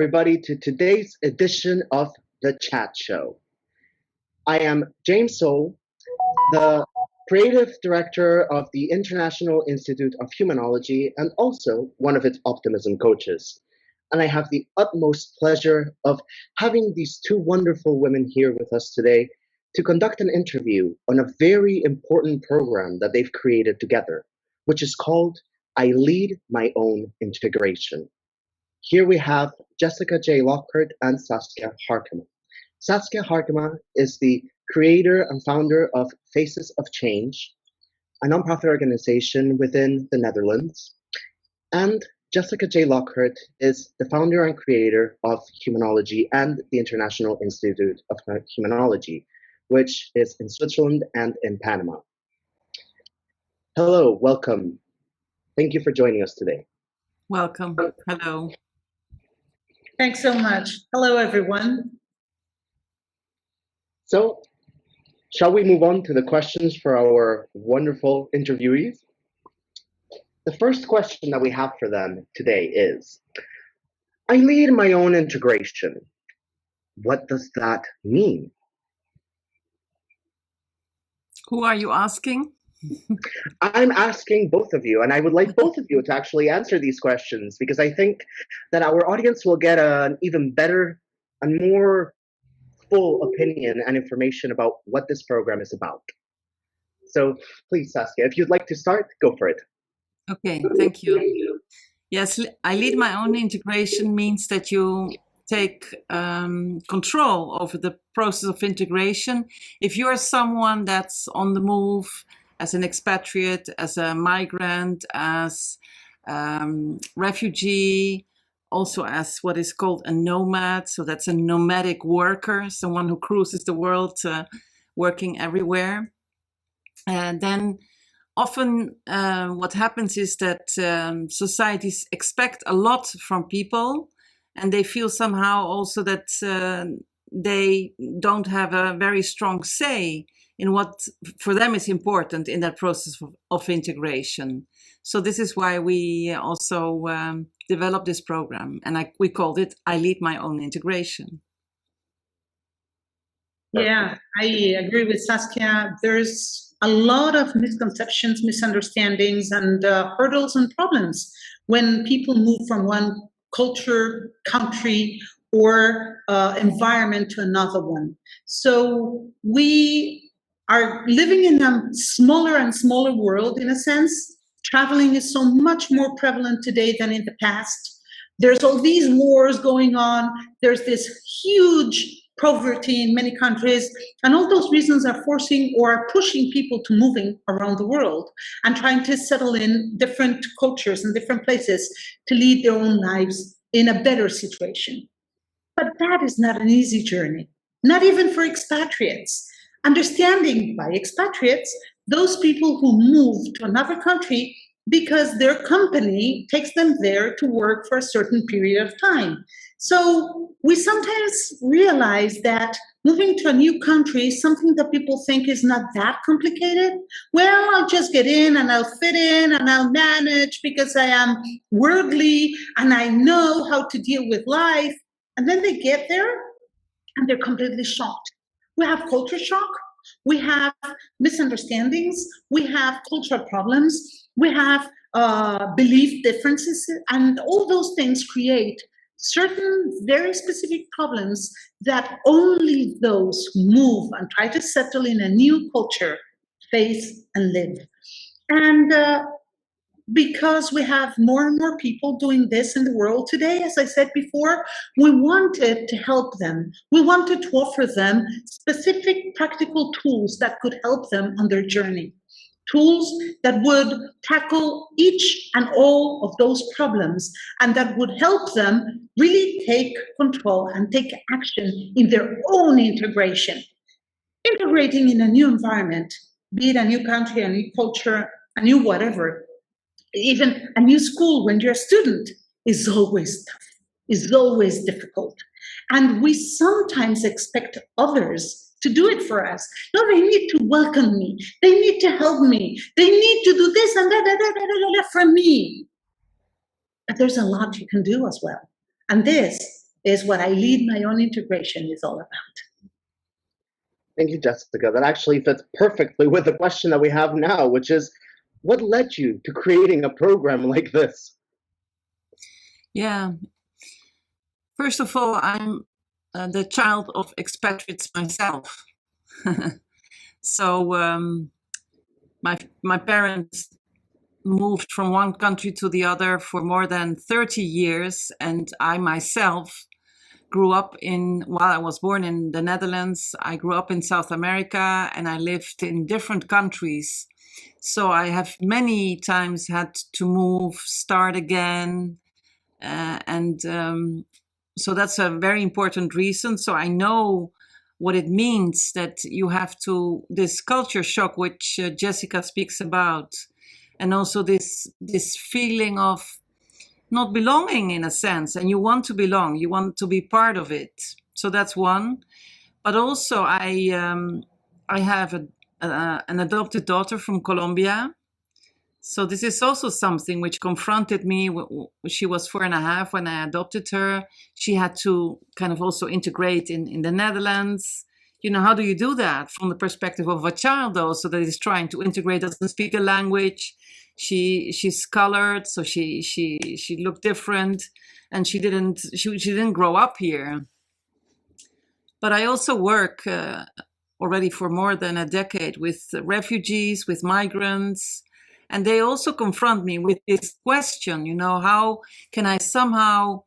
everybody, to today's edition of The Chat Show. I am James S.O.U.L, the Creative Director of the International Institute of Humanology and also one of its optimism coaches. And I have the utmost pleasure of having these two wonderful women here with us today to conduct an interview on a very important program that they've created together, which is called I Lead My Own Integration. Here we have Jessica J. Lockhart and Saskia Harkema. Saskia Harkema is the creator and founder of Faces of Change, a nonprofit organization within the Netherlands. And Jessica J. Lockhart is the founder and creator of Humanology and the International Institute of Humanology, which is in Switzerland and in Panama. Hello, welcome. Thank you for joining us today. Welcome. Hello. Thanks so much. Hello, everyone. So, shall we move on to the questions for our wonderful interviewees? The first question that we have for them today is, I lead my own integration. What does that mean? Who are you asking? I'm asking both of you, and I would like both of you to actually answer these questions because I think that our audience will get an even better and more full opinion and information about what this program is about. So please, Saskia, if you'd like to start, go for it. Okay, thank you. Yes, I lead my own integration means that you take control over the process of integration. If you're someone that's on the move, as an expatriate, as a migrant, as refugee, also as what is called a nomad. So that's a nomadic worker, someone who cruises the world, working everywhere. And then often what happens is that societies expect a lot from people, and they feel somehow also that they don't have a very strong say in what for them is important in that process of integration. So this is why we also developed this program, and we called it I Lead My Own Integration. Yeah, I agree with Saskia. There's a lot of misconceptions, misunderstandings, and hurdles and problems when people move from one culture, country, or environment to another one. So we are living in a smaller and smaller world, in a sense. Traveling is so much more prevalent today than in the past. There's all these wars going on. There's this huge poverty in many countries. And all those reasons are forcing or are pushing people to moving around the world and trying to settle in different cultures and different places to lead their own lives in a better situation. But that is not an easy journey, not even for expatriates. Understanding by expatriates, those people who move to another country because their company takes them there to work for a certain period of time. So we sometimes realize that moving to a new country is something that people think is not that complicated. Well, I'll just get in and I'll fit in and I'll manage because I am worldly and I know how to deal with life. And then they get there and they're completely shocked. We have culture shock, we have misunderstandings, we have cultural problems, we have belief differences, and all those things create certain very specific problems that only those who move and try to settle in a new culture face and live. And because we have more and more people doing this in the world today, as I said before, we wanted to help them. We wanted to offer them specific practical tools that could help them on their journey. Tools that would tackle each and all of those problems and that would help them really take control and take action in their own integration. Integrating in a new environment, be it a new country, a new culture, a new whatever, even a new school when you're a student, is always tough, is always difficult. And we sometimes expect others to do it for us. No, they need to welcome me. They need to help me. They need to do this and that for me. But there's a lot you can do as well. And this is what I lead my own integration is all about. Thank you, Jessica. That actually fits perfectly with the question that we have now, which is, what led you to creating a program like this? Yeah. First of all, I'm the child of expatriates myself. So my parents moved from one country to the other for more than 30 years, and I myself grew up while I was born in the Netherlands, I grew up in South America, and I lived in different countries. So I have many times had to move, start again, and so that's a very important reason. So I know what it means that you have to, this culture shock, which Jessica speaks about, and also this feeling of not belonging in a sense, and you want to belong, you want to be part of it. So that's one. But also I have an adopted daughter from Colombia. So this is also something which confronted me. She was 4.5 when I adopted her. She had to kind of also integrate in the Netherlands. You know, how do you do that from the perspective of a child also that is trying to integrate, doesn't speak a language. She's colored, so she looked different, and she didn't grow up here. But I also work already for more than a decade with refugees, with migrants, and they also confront me with this question, you know, how can I somehow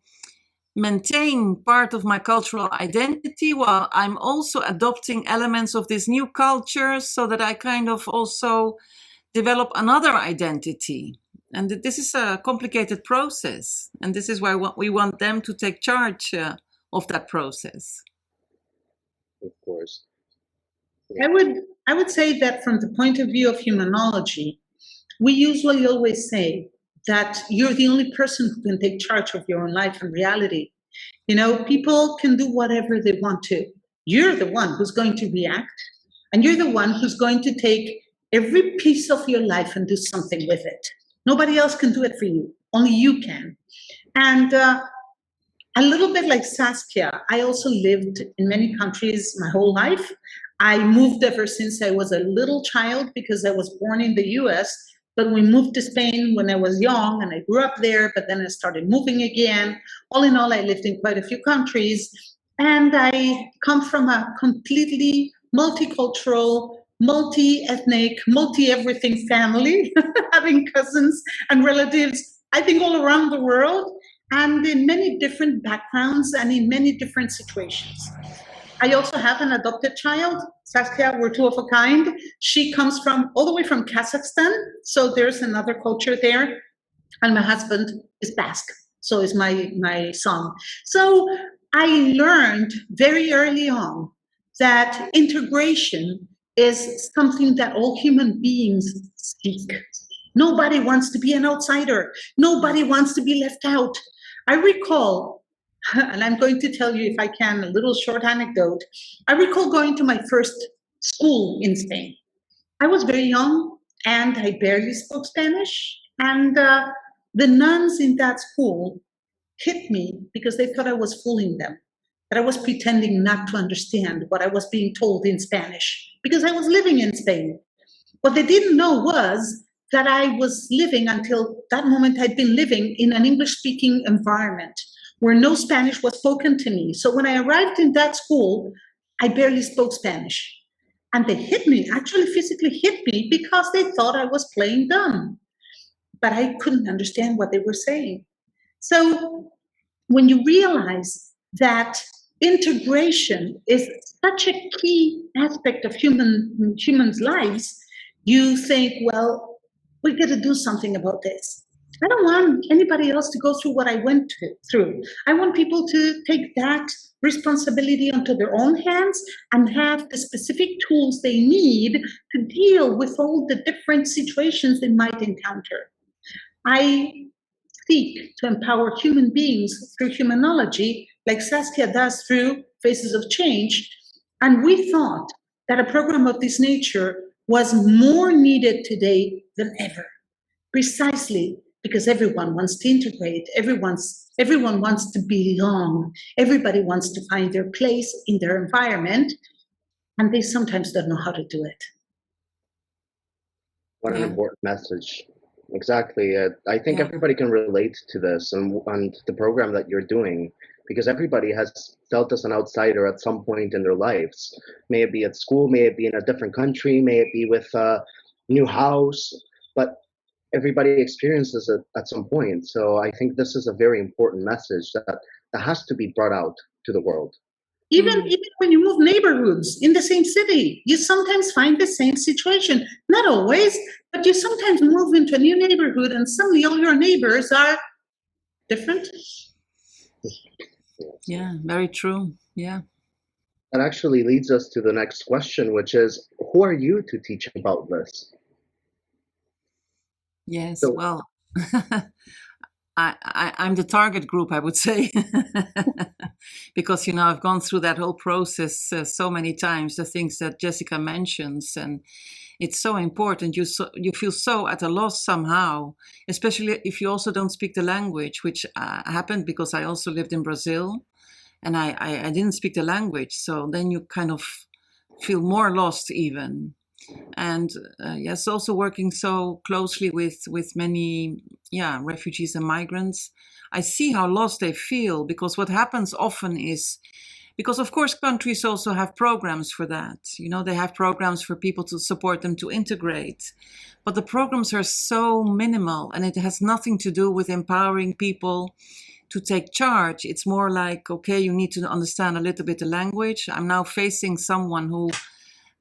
maintain part of my cultural identity while I'm also adopting elements of this new culture so that I kind of also develop another identity. And this is a complicated process. And this is why we want them to take charge of that process. Of course. I would say that from the point of view of humanology, we usually always say that you're the only person who can take charge of your own life and reality. You know, people can do whatever they want to. You're the one who's going to react, and you're the one who's going to take every piece of your life and do something with it. Nobody else can do it for you. Only you can. And a little bit like Saskia, I also lived in many countries my whole life. I moved ever since I was a little child because I was born in the US, but we moved to Spain when I was young and I grew up there, but then I started moving again. All in all, I lived in quite a few countries, and I come from a completely multicultural, multi-ethnic, multi-everything family, having cousins and relatives, I think, all around the world, and in many different backgrounds and in many different situations. I also have an adopted child, Saskia, we're two of a kind. She comes from all the way from Kazakhstan, so there's another culture there. And my husband is Basque, so is my son. So I learned very early on that integration is something that all human beings seek. Nobody wants to be an outsider. Nobody wants to be left out. I recall, and I'm going to tell you, if I can, a little short anecdote. I recall going to my first school in Spain. I was very young and I barely spoke Spanish. And the nuns in that school hit me because they thought I was fooling them, that I was pretending not to understand what I was being told in Spanish because I was living in Spain. What they didn't know was that I was living, until that moment, I'd been living in an English-speaking environment where no Spanish was spoken to me. So when I arrived in that school, I barely spoke Spanish. And they hit me, actually physically hit me, because they thought I was playing dumb. But I couldn't understand what they were saying. So when you realize that integration is such a key aspect of humans' lives, you think, well, we got to do something about this. I don't want anybody else to go through what I went through. I want people to take that responsibility onto their own hands and have the specific tools they need to deal with all the different situations they might encounter. I seek to empower human beings through humanology, like Saskia does through Faces of Change. And we thought that a program of this nature was more needed today than ever, precisely because everyone wants to integrate, everyone wants to belong, everybody wants to find their place in their environment, and they sometimes don't know how to do it. What an Yeah. important message. Exactly. I think Yeah. everybody can relate to this and the program that you're doing, because everybody has felt as an outsider at some point in their lives. May it be at school, may it be in a different country, may it be with a new house, but everybody experiences it at some point. So I think this is a very important message that has to be brought out to the world. Even when you move neighborhoods in the same city, you sometimes find the same situation. Not always, but you sometimes move into a new neighborhood and suddenly all your neighbors are different. Yeah, very true. Yeah. That actually leads us to the next question, which is, who are you to teach about this? Yes, So, well, I'm the target group, I would say, because, I've gone through that whole process so many times, the things that Jessica mentions, and it's so important. You feel so at a loss somehow, especially if you also don't speak the language, which happened because I also lived in Brazil, and I didn't speak the language. So then you kind of feel more lost even. And yes, also working so closely with many refugees and migrants, I see how lost they feel, because what happens often is, because of course countries also have programs for that, they have programs for people to support them to integrate, but the programs are so minimal, and it has nothing to do with empowering people to take charge. It's more like, okay, you need to understand a little bit the language. I'm now facing someone who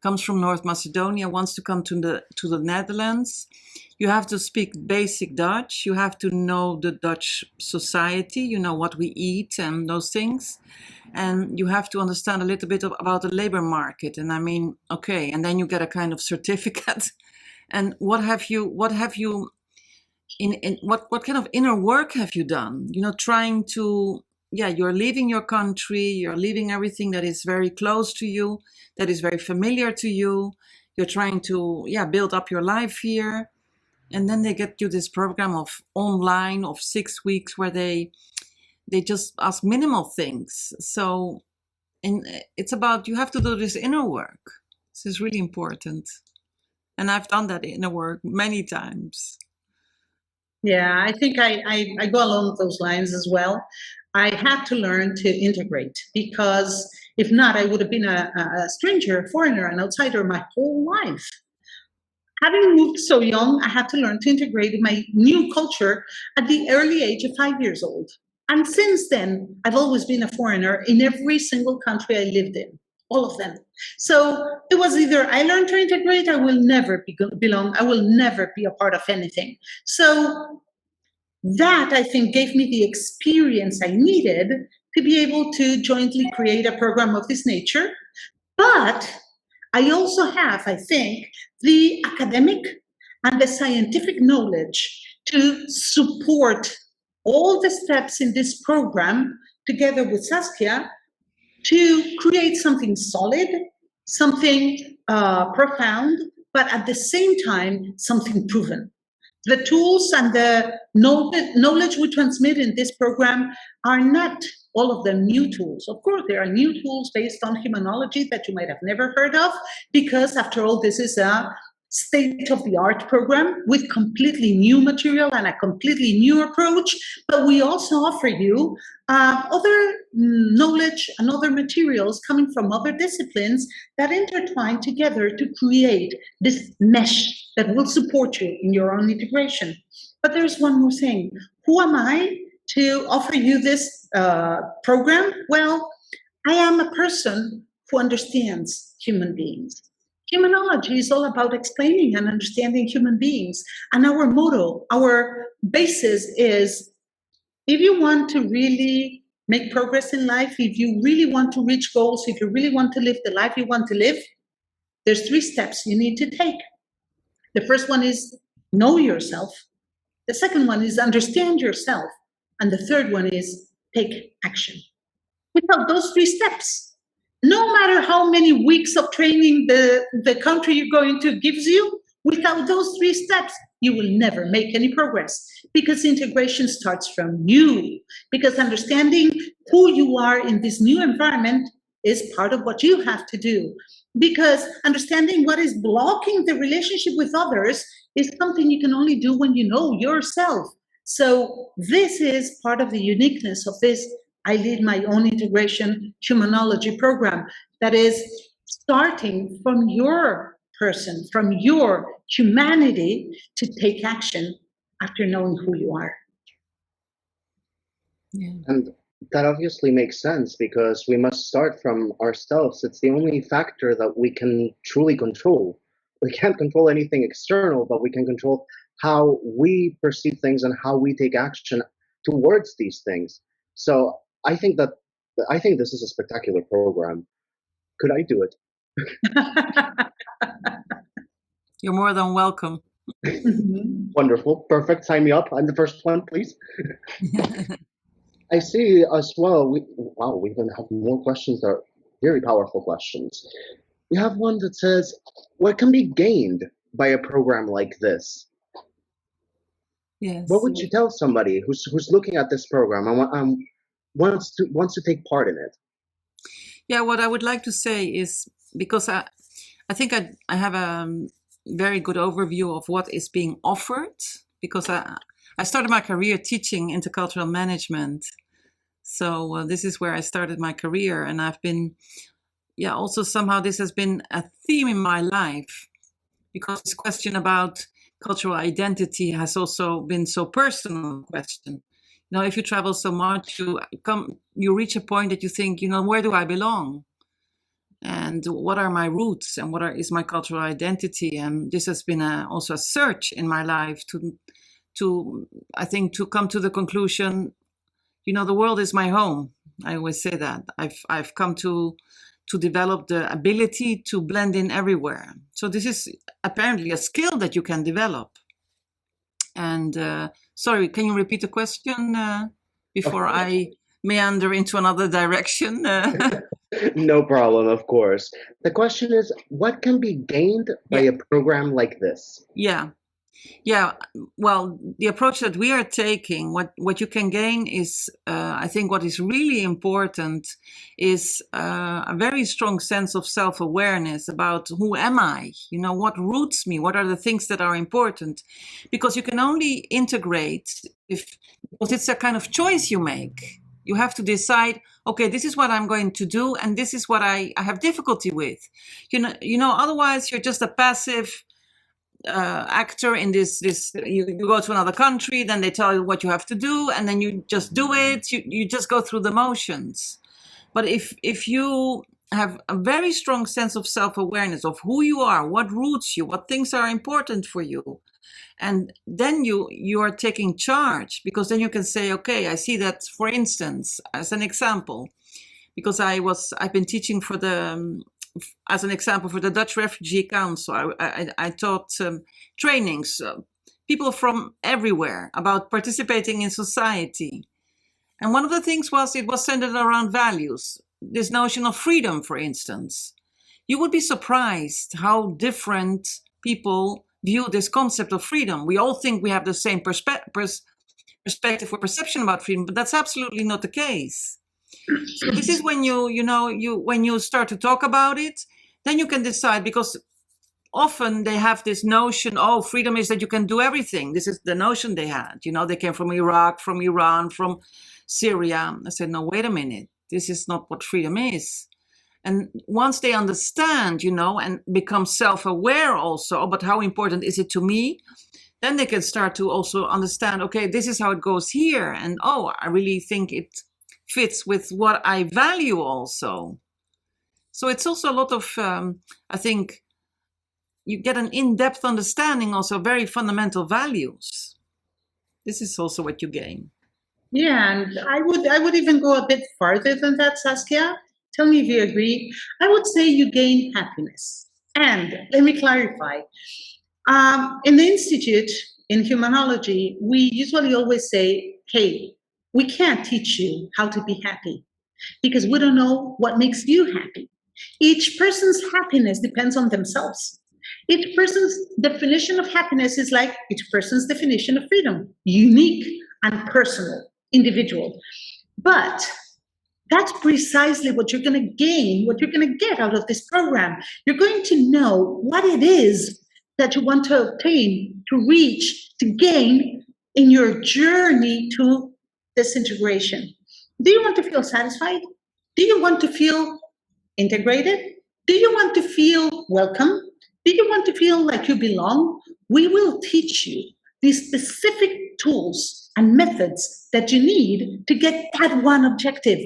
comes from North Macedonia, wants to come to the Netherlands. You have to speak basic Dutch. You have to know the Dutch society, what we eat and those things. And you have to understand a little bit about the labor market. And I mean, okay, and then you get a kind of certificate. And what kind of inner work have you done? Trying to, you're leaving your country, you're leaving everything that is very close to you, that is very familiar to you. You're trying to, build up your life here. And then they get you this program of online of 6 weeks where they just ask minimal things. So, and it's about, you have to do this inner work. This is really important. And I've done that inner work many times. Yeah, I think I go along those lines as well. I had to learn to integrate, because if not, I would have been a stranger, a foreigner, an outsider my whole life. Having moved so young, I had to learn to integrate my new culture at the early age of 5 years old. And since then, I've always been a foreigner in every single country I lived in, all of them. So it was either I learned to integrate, I will never belong, I will never be a part of anything. So that, I think, gave me the experience I needed to be able to jointly create a program of this nature. But I also have, I think, the academic and the scientific knowledge to support all the steps in this program together with Saskia to create something solid, something profound, but at the same time, something proven. The tools and the knowledge we transmit in this program are not all of them new tools. Of course, there are new tools based on Humanology that you might have never heard of, because after all, this is a state-of-the-art program with completely new material and a completely new approach. But we also offer you other knowledge and other materials coming from other disciplines that intertwine together to create this mesh that will support you in your own integration. But there's one more thing. Who am I to offer you this program? Well, I am a person who understands human beings. Humanology is all about explaining and understanding human beings. And our motto, our basis is, if you want to really make progress in life, if you really want to reach goals, if you really want to live the life you want to live, there's 3 steps you need to take. The first one is know yourself. The second one is understand yourself. And the third one is take action. Without those 3 steps, no matter how many weeks of training the country you're going to gives you, without those 3 steps, you will never make any progress, because integration starts from you, because understanding who you are in this new environment is part of what you have to do, because understanding what is blocking the relationship with others is something you can only do when you know yourself. So this is part of the uniqueness of this I Lead My Own Integration Humanology program, that is starting from your person, from your humanity, to take action after knowing who you are. Yeah. And that obviously makes sense because we must start from ourselves. It's the only factor that we can truly control. We can't control anything external, but we can control how we perceive things and how we take action towards these things. So I think this is a spectacular program. Could I do it? You're more than welcome. Wonderful. Perfect. Sign me up. I'm the first one, please. I see as well. We even have more questions that are very powerful questions. We have one that says, what can be gained by a program like this? Yes. What would you tell somebody who's looking at this program and wants to take part in it? Yeah, what I would like to say is, because I think I have a very good overview of what is being offered, because I started my career teaching intercultural management. So this is where I started my career, and I've been, also somehow this has been a theme in my life, because this question about cultural identity has also been so personal question. You know, if you travel so much, you reach a point that you think, where do I belong? And what are my roots, and is my cultural identity? And this has been also a search in my life to I think to come to the conclusion, the world is my home. I always say that. I've come to develop the ability to blend in everywhere. So this is apparently a skill that you can develop. And sorry, can you repeat the question before I meander into another direction? No problem, of course. The question is, what can be gained by a program like this? Yeah. Well, the approach that we are taking, what you can gain is, I think what is really important is a very strong sense of self-awareness about who am I? What roots me? What are the things that are important? Because you can only integrate because it's a kind of choice you make. You have to decide, okay, this is what I'm going to do, and this is what I have difficulty with. Otherwise you're just a passive actor in this you go to another country, then they tell you what you have to do, and then you just do it. You just go through the motions. But if you have a very strong sense of self-awareness of who you are, what roots you, what things are important for you, and then you are taking charge, because then you can say, okay, I see that, for instance, as an example, because I've been teaching as an example for the Dutch Refugee Council. I taught trainings, people from everywhere, about participating in society. And one of the things it was centered around values, this notion of freedom, for instance. You would be surprised how different people view this concept of freedom. We all think we have the same perspective or perception about freedom, but that's absolutely not the case. So this is when when you start to talk about it, then you can decide, because often they have this notion, freedom is that you can do everything. This is the notion they had. They came from Iraq, from Iran, from Syria. I said, no, wait a minute. This is not what freedom is. And once they understand, and become self-aware also, but how important is it to me? Then they can start to also understand, okay, this is how it goes here. And, I really think it fits with what I value also. So it's also a lot of, I think, you get an in-depth understanding, also very fundamental values. This is also what you gain. Yeah, and I would even go a bit farther than that, Saskia. Tell me if you agree. I would say you gain happiness. And let me clarify. In the Institute, in Humanology, we usually always say, hey, we can't teach you how to be happy because we don't know what makes you happy. Each person's happiness depends on themselves. Each person's definition of happiness is like each person's definition of freedom, unique and personal, individual. But that's precisely what you're going to gain, what you're going to get out of this program. You're going to know what it is that you want to obtain, to reach, to gain in your journey to disintegration. Do you want to feel satisfied? Do you want to feel integrated? Do you want to feel welcome? Do you want to feel like you belong? We will teach you these specific tools and methods that you need to get that one objective.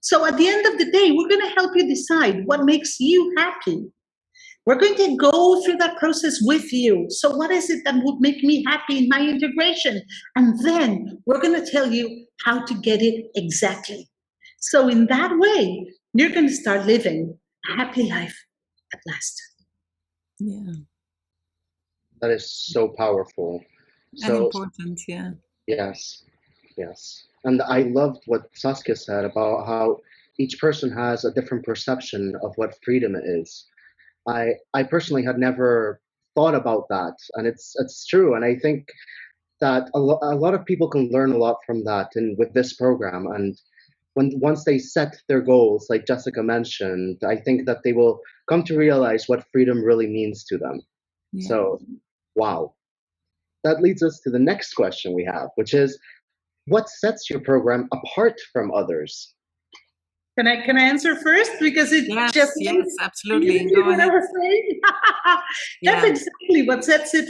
So at the end of the day, we're going to help you decide what makes you happy. We're going to go through that process with you. So what is it that would make me happy in my integration? And then we're going to tell you how to get it exactly. So in that way, you're going to start living a happy life at last. Yeah. That is so powerful. And important, yeah. Yes, yes. And I loved what Saskia said about how each person has a different perception of what freedom is. I personally had never thought about that, and it's true. And I think that a lot of people can learn a lot from that and with this program. And once they set their goals, like Jessica mentioned, I think that they will come to realize what freedom really means to them. Yeah. So, wow. That leads us to the next question we have, which is, what sets your program apart from others? Can I answer first? Because it just absolutely. Go ahead. That's exactly what sets it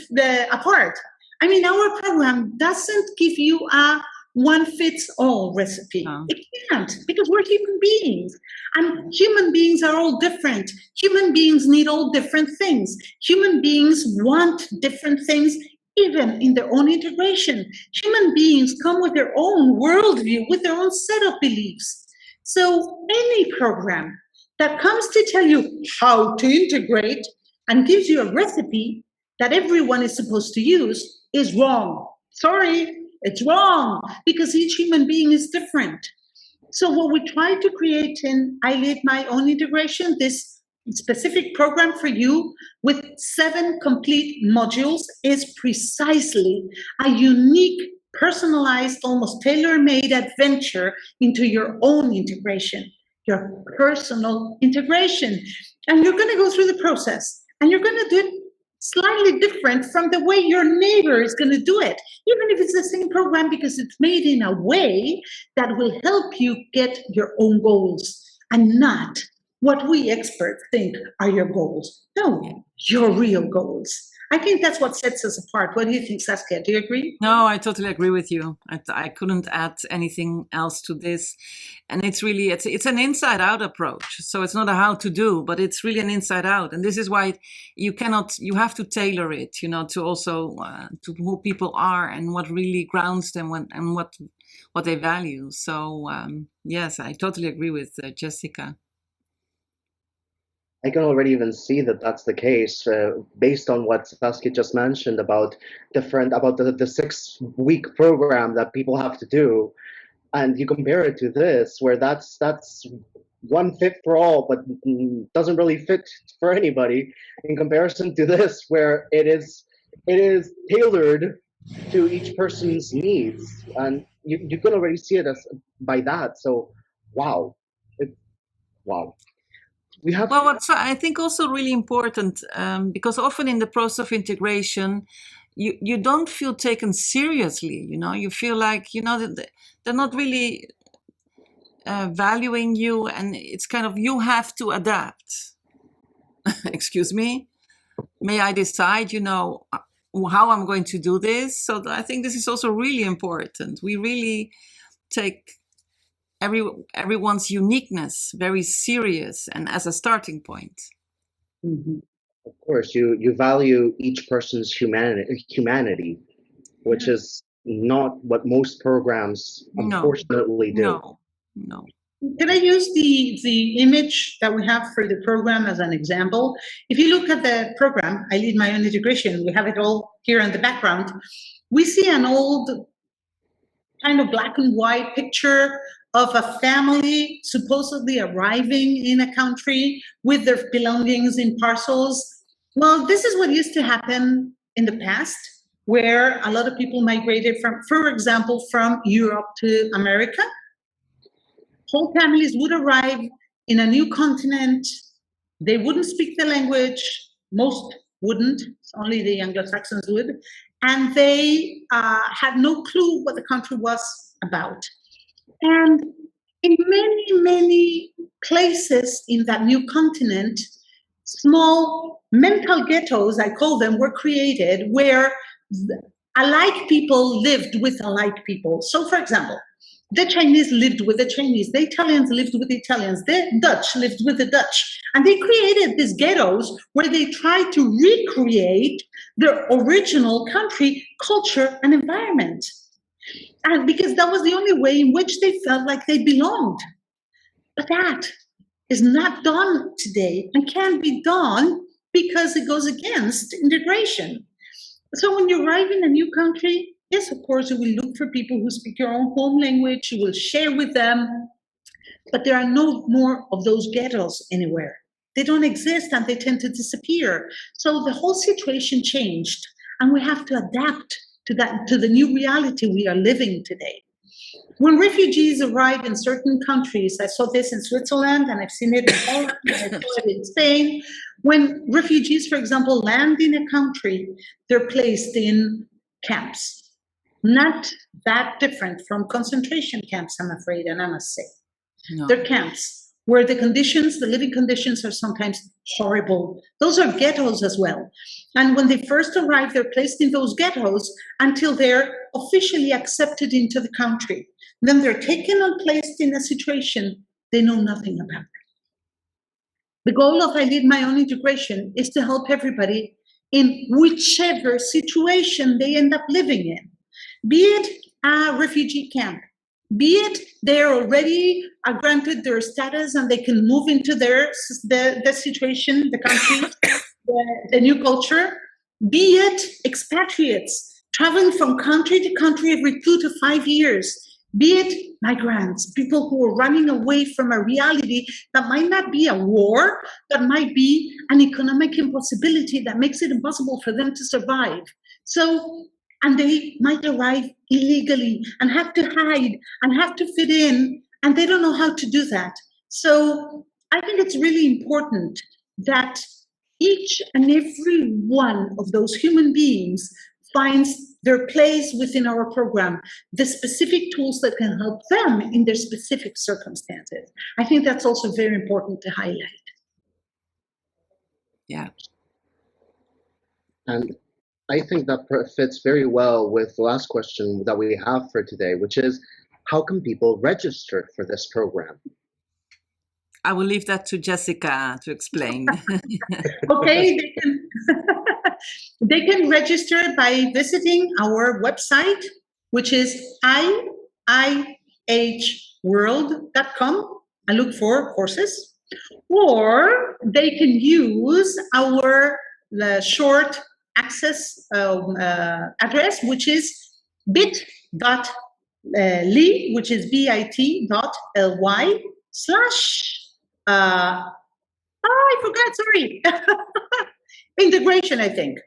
apart. I mean, our program doesn't give you a one-fits-all recipe. No. It can't, because we're human beings. And human beings are all different. Human beings need all different things. Human beings want different things, even in their own integration. Human beings come with their own worldview, with their own set of beliefs. So any program that comes to tell you how to integrate and gives you a recipe that everyone is supposed to use is wrong. Sorry, it's wrong, because each human being is different. So what we try to create in I Lead My Own Integration, this specific program for you with 7 complete modules, is precisely a unique, personalized, almost tailor-made adventure into your own integration, your personal integration. And you're going to go through the process, and you're going to do it slightly different from the way your neighbor is going to do it, even if it's the same program, because it's made in a way that will help you get your own goals and not what we experts think are your goals. No, your real goals. I think that's what sets us apart. What do you think, Saskia? Do you agree? No, I totally agree with you. I couldn't add anything else to this. And it's really, it's an inside out approach. So it's not a how to do, but it's really an inside out. And this is why you have to tailor it, to also to who people are and what really grounds them and what they value. So yes, I totally agree with Jessica. I can already even see that that's the case based on what Saskia just mentioned about the 6-week program that people have to do, and you compare it to this, where that's one fit for all, but doesn't really fit for anybody. In comparison to this, where it is tailored to each person's needs, and you can already see it as by that. So, wow, wow. Well, what's I think also really important, because often in the process of integration, you don't feel taken seriously. You feel like they're not really valuing you, and it's kind of you have to adapt. Excuse me, may I decide? How I'm going to do this. So I think this is also really important. We really take everyone's uniqueness very serious and as a starting point. Mm-hmm. Of course, you value each person's humanity, which is not what most programs unfortunately do. No. Can I use the image that we have for the program as an example? If you look at the program, I Lead My Own Integration, we have it all here in the background. We see an old kind of black and white picture of a family supposedly arriving in a country with their belongings in parcels. Well, this is what used to happen in the past, where a lot of people migrated from, for example, from Europe to America. Whole families would arrive in a new continent. They wouldn't speak the language. Most wouldn't. Only the Anglo-Saxons would. And they had no clue what the country was about. And in many, many places in that new continent, small mental ghettos, I call them, were created where alike people lived with alike people. So, for example, the Chinese lived with the Chinese, the Italians lived with the Italians, the Dutch lived with the Dutch. And they created these ghettos where they tried to recreate their original country, culture, and environment. And because that was the only way in which they felt like they belonged. But that is not done today and can't be done because it goes against integration. So when you arrive in a new country, yes, of course, you will look for people who speak your own home language, you will share with them, but there are no more of those ghettos anywhere. They don't exist and they tend to disappear. So the whole situation changed and we have to adapt to that, to the new reality we are living today. When refugees arrive in certain countries, I saw this in Switzerland and I've seen it in Poland, and I saw it in Spain. When refugees, for example, land in a country, they're placed in camps. Not that different from concentration camps, I'm afraid, and I must say. No. They're camps where the conditions, the living conditions are sometimes horrible. Those are ghettos as well. And when they first arrive, they're placed in those ghettos until they're officially accepted into the country. Then they're taken and placed in a situation they know nothing about. The goal of I Lead My Own Integration is to help everybody in whichever situation they end up living in, be it a refugee camp, be it they're already granted their status and they can move into the situation, the country, the new culture, be it expatriates traveling from country to country every 2 to 5 years, be it migrants, people who are running away from a reality that might not be a war, but might be an economic impossibility that makes it impossible for them to survive. So, and they might arrive illegally and have to hide and have to fit in, and they don't know how to do that. So I think it's really important that each and every one of those human beings finds their place within our program, the specific tools that can help them in their specific circumstances. I think that's also very important to highlight. Yeah. And I think that fits very well with the last question that we have for today, which is, how can people register for this program? I will leave that to Jessica to explain. Okay, they can register by visiting our website, which is iihworld.com, and look for courses, or they can use our short access address, which is bit.ly, which is bit.ly/ I forgot, sorry. Integration, I think.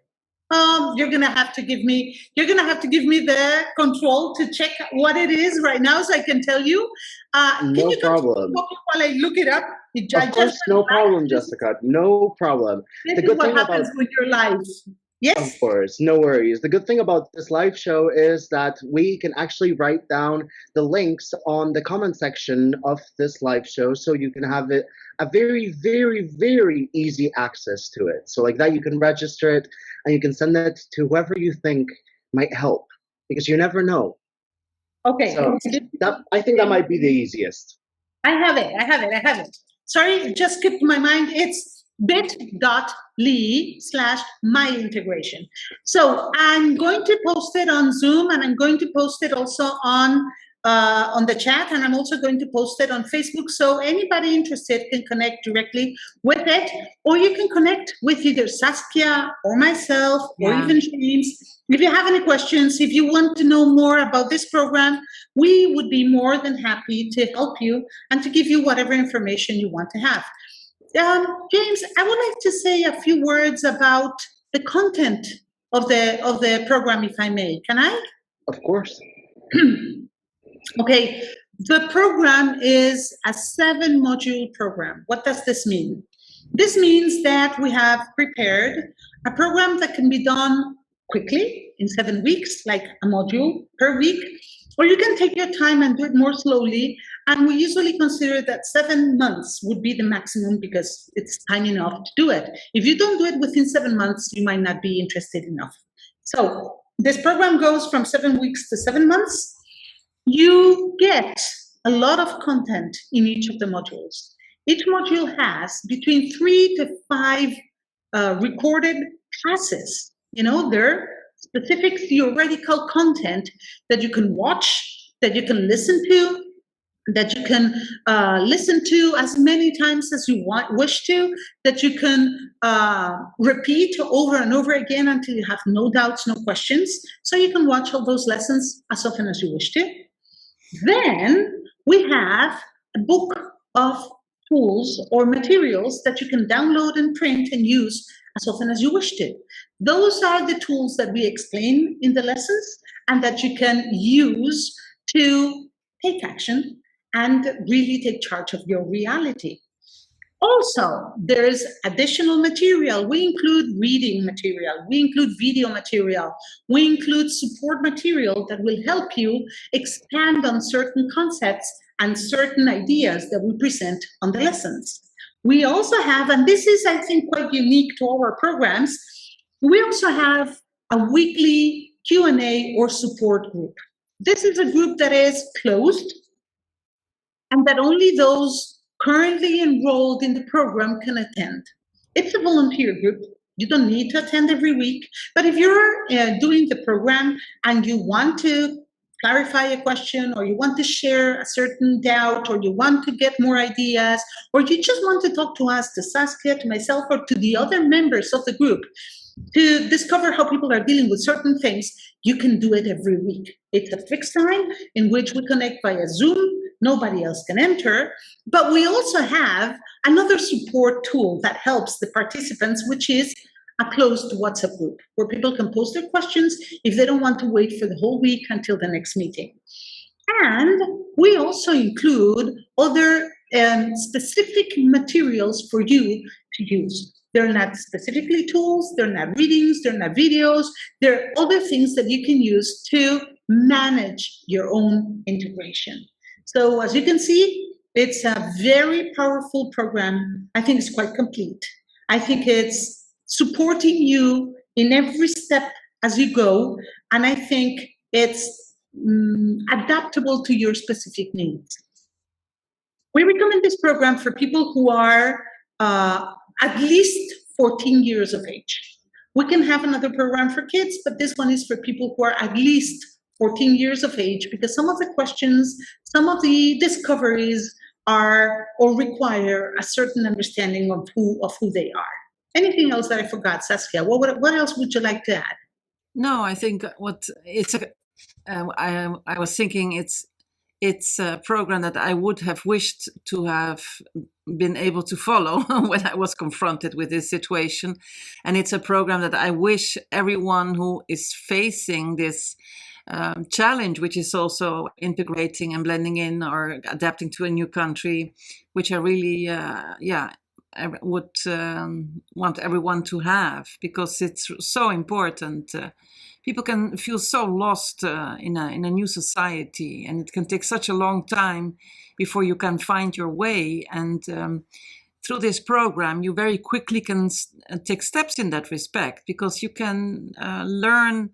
You're gonna have to give me the control to check what it is right now, so I can tell you. No problem. While I look it up. Of course, no problem, Jessica. No problem. This is what happens with your life. Yes. Of course, no worries. The good thing about this live show is that we can actually write down the links on the comment section of this live show, so you can have it a very, very, very easy access to it. So like that, you can register it and you can send it to whoever you think might help, because you never know. Okay. So I think that might be the easiest. I have it. Sorry, it just skipped my mind. It's bit.ly/myintegration. So I'm going to post it on Zoom, and I'm going to post it also on the chat, and I'm also going to post it on Facebook. So anybody interested can connect directly with it, or you can connect with either Saskia or myself, or even James. If you have any questions, if you want to know more about this program, we would be more than happy to help you and to give you whatever information you want to have. James, I would like to say a few words about the content of the program, if I may. Can I? Of course. Okay, the program is a 7-module program. What does this mean? This means that we have prepared a program that can be done quickly in 7 weeks, like a module per week, or you can take your time and do it more slowly. And we usually consider that 7 months would be the maximum because it's time enough to do it. If you don't do it within 7 months, you might not be interested enough. So this program goes from 7 weeks to 7 months. You get a lot of content in each of the modules. Each module has between 3 to 5 recorded classes. You know, they're specific theoretical content that you can watch, that you can listen to, that you can listen to as many times as you wish to, that you can repeat over and over again until you have no doubts, no questions. So you can watch all those lessons as often as you wish to. Then we have a book of tools or materials that you can download and print and use as often as you wish to. Those are the tools that we explain in the lessons and that you can use to take action and really take charge of your reality. Also, there's additional material. We include reading material, we include video material, we include support material that will help you expand on certain concepts and certain ideas that we present on the lessons. We also have, and this is, I think, quite unique to our programs, we also have a weekly Q&A or support group. This is a group that is closed and that only those currently enrolled in the program can attend. It's a volunteer group. You don't need to attend every week, but if you're doing the program and you want to clarify a question, or you want to share a certain doubt, or you want to get more ideas, or you just want to talk to us, to Saskia, to myself, or to the other members of the group, to discover how people are dealing with certain things, you can do it every week. It's a fixed time in which we connect via Zoom. Nobody else can enter, but we also have another support tool that helps the participants, which is a closed WhatsApp group where people can post their questions if they don't want to wait for the whole week until the next meeting. And we also include other specific materials for you to use. They're not specifically tools, they're not readings, they're not videos, they're other things that you can use to manage your own integration. So as you can see, it's a very powerful program. I think it's quite complete. I think it's supporting you in every step as you go, and I think it's adaptable to your specific needs. We recommend this program for people who are at least 14 years of age. We can have another program for kids, but this one is for people who are at least 14 years of age, because some of the questions, some of the discoveries are or require a certain understanding of who they are. Anything else that I forgot, Saskia? What else would you like to add? No, I think I was thinking it's a program that I would have wished to have been able to follow when I was confronted with this situation. And it's a program that I wish everyone who is facing this challenge, which is also integrating and blending in or adapting to a new country, which I really, I would want everyone to have, because it's so important. People can feel so lost in a new society, and it can take such a long time before you can find your way. And through this program, you very quickly can take steps in that respect, because you can learn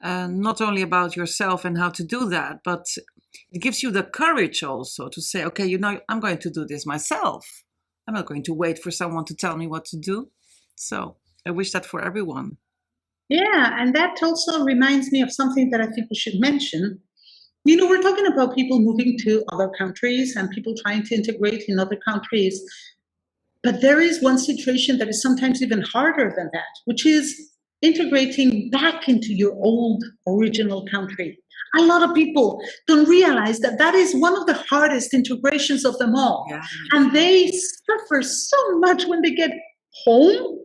not only about yourself and how to do that, but it gives you the courage also to say, okay, you know, I'm going to do this myself. I'm not going to wait for someone to tell me what to do. So I wish that for everyone. Yeah, and that also reminds me of something that I think we should mention. You know, we're talking about people moving to other countries and people trying to integrate in other countries. But there is one situation that is sometimes even harder than that, which is integrating back into your old original country. A lot of people don't realize that that is one of the hardest integrations of them all. Yeah. And they suffer so much when they get home.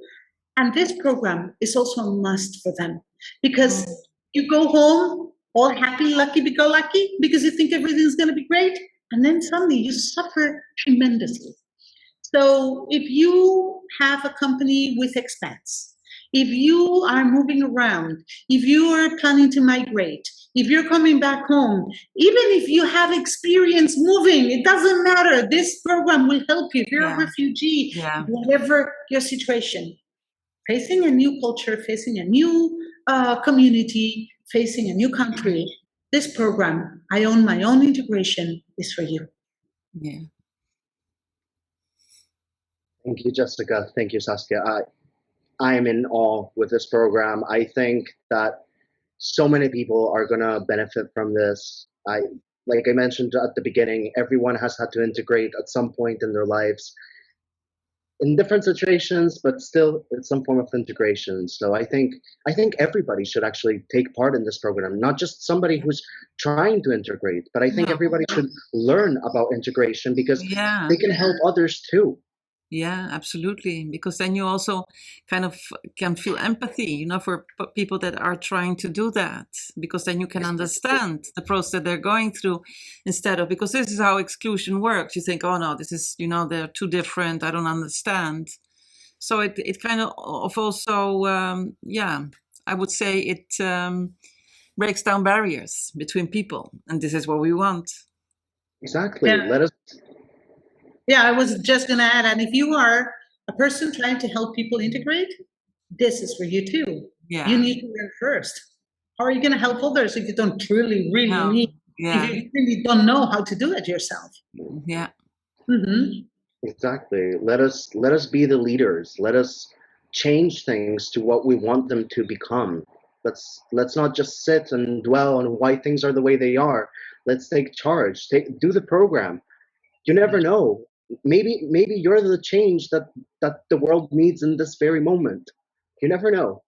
And this program is also a must for them, because you go home all happy, lucky, because you think everything's going to be great. And then suddenly you suffer tremendously. So if you have a company with expats, if you are moving around, if you are planning to migrate, if you're coming back home, even if you have experience moving, it doesn't matter. This program will help you. If you're a refugee, whatever your situation, facing a new culture, facing a new community, facing a new country, this program, I Own My Own Integration, is for you. Yeah. Thank you, Jessica. Thank you, Saskia. I am in awe with this program. I think that so many people are going to benefit from this. Like I mentioned at the beginning, everyone has had to integrate at some point in their lives in different situations, but still it's some form of integration. So I think everybody should actually take part in this program, not just somebody who's trying to integrate, but I think everybody should learn about integration, because they can help others too. Yeah, absolutely. Because then you also kind of can feel empathy, for people that are trying to do that, because then you can understand the process that they're going through, instead of, because this is how exclusion works. You think, oh no, this is, they're too different. I don't understand. So it kind of also, I would say it breaks down barriers between people. And this is what we want. Exactly. Let us. Yeah, I was just going to add, and if you are a person trying to help people integrate, this is for you too. Yeah. You need to learn first. How are you going to help others if you don't really need, if you really don't know how to do it yourself? Yeah. Mm-hmm. Exactly. Let us be the leaders. Let us change things to what we want them to become. Let's not just sit and dwell on why things are the way they are. Let's take charge. Do the program. You never know. Maybe you're the change that the world needs in this very moment. You never know.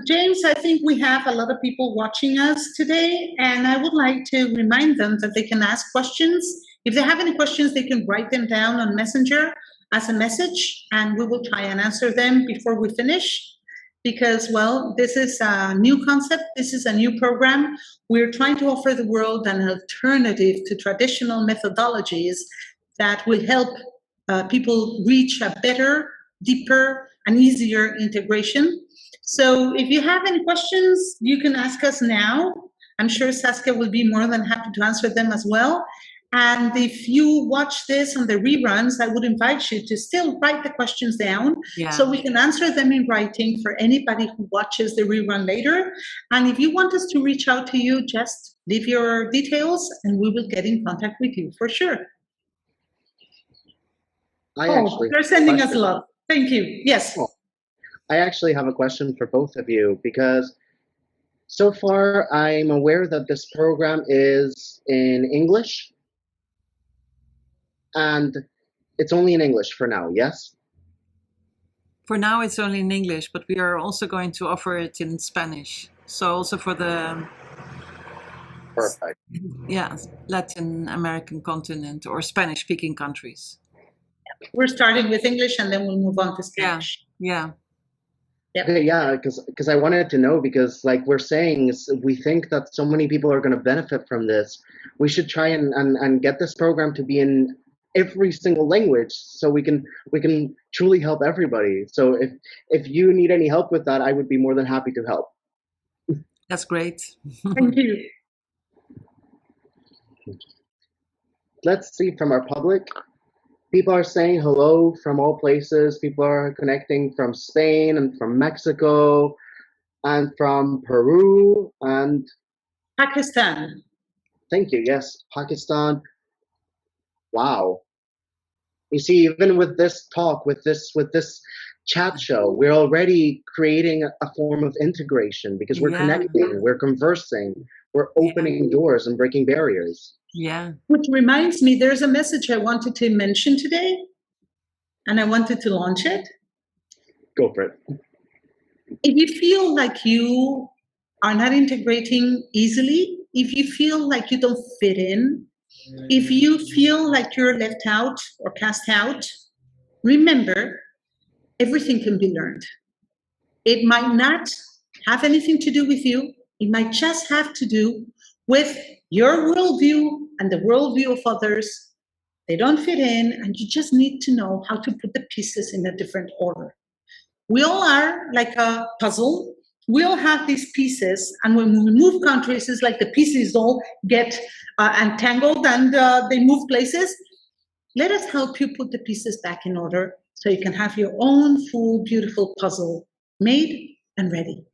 James, I think we have a lot of people watching us today, and I would like to remind them that they can ask questions. If they have any questions, they can write them down on Messenger as a message, and we will try and answer them before we finish. Because, well, this is a new concept. This is a new program. We're trying to offer the world an alternative to traditional methodologies that will help people reach a better, deeper, and easier integration. So if you have any questions, you can ask us now. I'm sure Saskia will be more than happy to answer them as well. And if you watch this on the reruns, I would invite you to still write the questions down so we can answer them in writing for anybody who watches the rerun later. And if you want us to reach out to you, just leave your details and we will get in contact with you for sure. They're sending us love. Thank you. Yes. I actually have a question for both of you, because so far I'm aware that this program is in English. And it's only in English for now, yes? For now, it's only in English, but we are also going to offer it in Spanish. So also for the Perfect. Latin American continent or Spanish-speaking countries. We're starting with English and then we'll move on to Spanish. Yeah. Okay, yeah, because I wanted to know, because like we're saying, we think that so many people are going to benefit from this. We should try and get this program to be in every single language, so we can truly help everybody. So if you need any help with that, I would be more than happy to help. That's great. Thank you. Let's see from our public. People are saying hello from all places. People are connecting from Spain and from Mexico and from Peru and Pakistan. Thank you. Yes, Pakistan. Wow. You see, even with this talk, with this chat show, we're already creating a form of integration, because we're connecting, we're conversing, we're opening doors and breaking barriers. Yeah. Which reminds me, there's a message I wanted to mention today, and I wanted to launch it. Go for it. If you feel like you are not integrating easily, if you feel like you don't fit in, if you feel like you're left out or cast out, remember, everything can be learned. It might not have anything to do with you. It might just have to do with your worldview and the worldview of others. They don't fit in, and you just need to know how to put the pieces in a different order. We all are like a puzzle. We all have these pieces, and when we move countries, it's like the pieces all get entangled and they move places. Let us help you put the pieces back in order so you can have your own full, beautiful puzzle made and ready.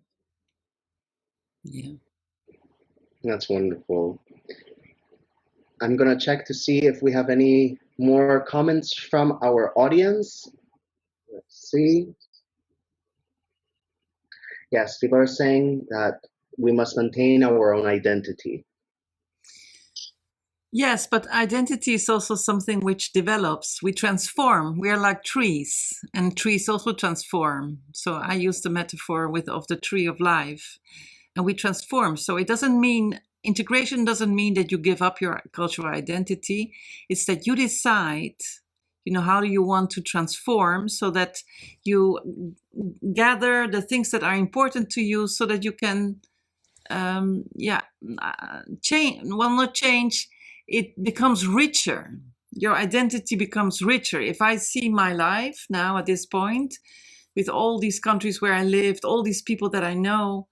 Yeah. That's wonderful. I'm going to check to see if we have any more comments from our audience. Let's see. Yes, people are saying that we must maintain our own identity. Yes, but identity is also something which develops. We transform. We are like trees, and trees also transform. So I use the metaphor of the tree of life, and we transform. So it doesn't mean integration doesn't mean that you give up your cultural identity. It's that you decide, how do you want to transform, so that you gather the things that are important to you, so that you can, change. Well, not change. It becomes richer. Your identity becomes richer. If I see my life now at this point, with all these countries where I lived, all these people that I know,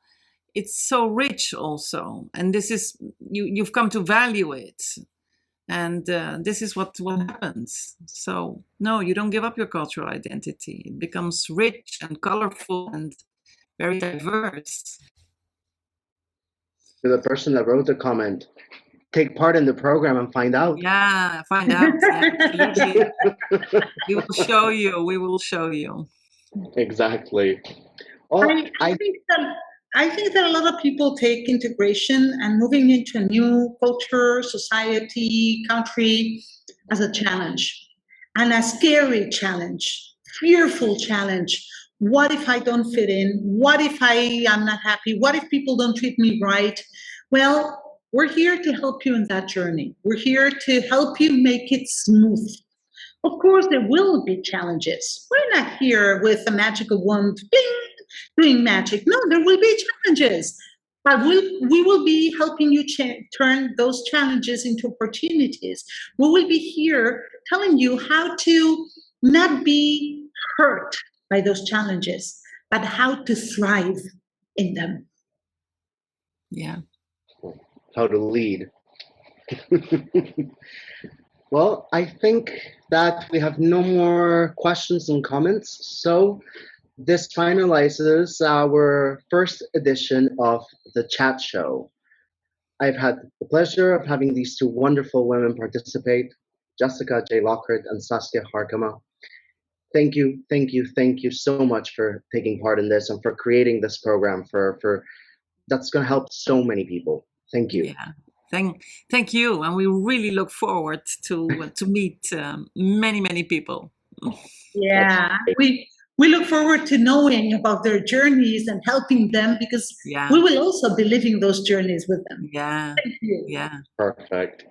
it's so rich also. And this is, you've come to value it. And this is what happens. So no, you don't give up your cultural identity. It becomes rich and colorful and very diverse. To the person that wrote the comment, take part in the program and find out. Yeah, find out. Yeah, absolutely. We will show you. We will show you. Exactly. Well, I think that a lot of people take integration and moving into a new culture, society, country as a challenge, and a scary challenge, fearful challenge. What if I don't fit in? What if I am not happy? What if people don't treat me right? Well, we're here to help you in that journey. We're here to help you make it smooth. Of course, there will be challenges. We're not here with a magical wand, bing, doing magic. No, there will be challenges. But we will be helping you turn those challenges into opportunities. We will be here telling you how to not be hurt by those challenges, but how to thrive in them. Yeah. How to lead. Well, I think that we have no more questions and comments. So this finalizes our first edition of the chat show. I've had the pleasure of having these two wonderful women participate, Jessica J. Lockhart and Saskia Harkema. Thank you so much for taking part in this and for creating this program for that's going to help so many people. Thank you. Yeah. Thank you, and we really look forward to meet many people. Yeah, we look forward to knowing about their journeys and helping them, because we will also be living those journeys with them. Yeah. Thank you. Yeah. Perfect.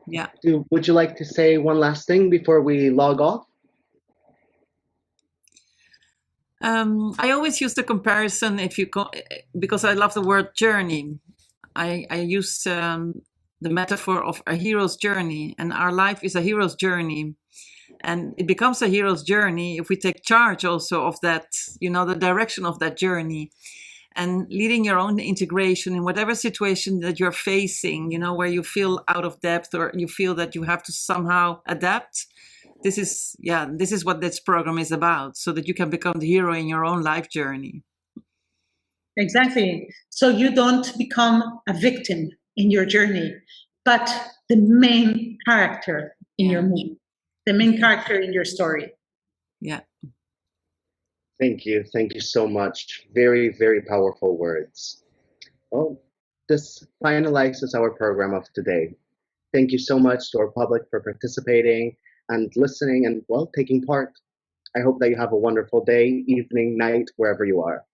Yeah. Would you like to say one last thing before we log off? I always use the comparison because I love the word journey. I use the metaphor of a hero's journey, and our life is a hero's journey. And it becomes a hero's journey if we take charge also of that, the direction of that journey, and leading your own integration in whatever situation that you're facing, where you feel out of depth or you feel that you have to somehow adapt. This is what this program is about, so that you can become the hero in your own life journey. Exactly. So you don't become a victim in your journey, but the main character in your movie, the main character in your story. Yeah. Thank you so much. Very, very powerful words. Well, this finalizes our program of today. Thank you so much to our public for participating and listening and, taking part. I hope that you have a wonderful day, evening, night, wherever you are.